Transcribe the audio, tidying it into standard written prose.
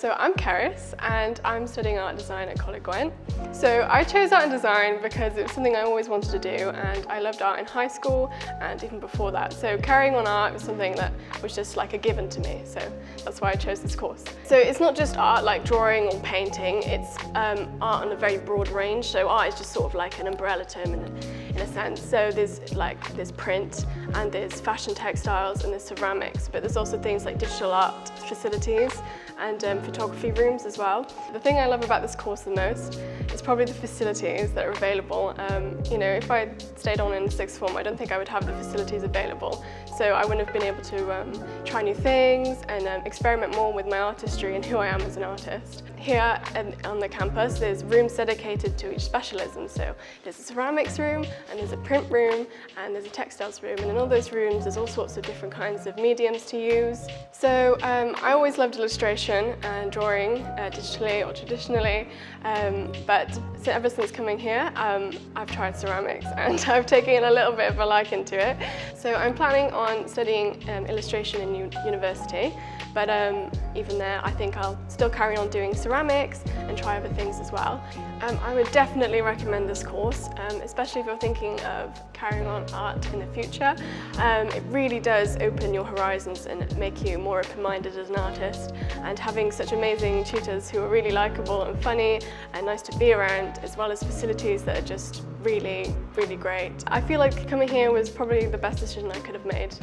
So I'm Cerys and I'm studying art design at Coleg Gwent. So I chose art and design because it was something I always wanted to do, and I loved art in high school and even before that. So carrying on art was something that was just like a given to me, so that's why I chose this course. So it's not just art like drawing or painting, it's art on a very broad range. So art is just sort of like an umbrella term in a sense. So there's print and there's fashion textiles and there's ceramics, but there's also things like digital art facilities and photography rooms as well. The thing I love about this course the most is probably the facilities that are available. You know, if I stayed on in sixth form, I don't think I would have the facilities available. So I wouldn't have been able to try new things and experiment more with my artistry and who I am as an artist. Here on the campus, there's rooms dedicated to each specialism. So there's a ceramics room, and there's a print room, and there's a textiles room. And in all those rooms, there's all sorts of different kinds of mediums to use. So I always loved illustration and drawing digitally or traditionally, but ever since coming here, I've tried ceramics and I've taken a little bit of a liking to it. So I'm planning on studying illustration in university, but even there I think I'll still carry on doing ceramics and try other things as well. I would definitely recommend this course, especially if you're thinking of carrying on art in the future. It really does open your horizons and make you more open-minded as an artist, and having such amazing tutors who are really likeable and funny and nice to be around, as well as facilities that are just really, really great. I feel like coming here was probably the best decision I could have made.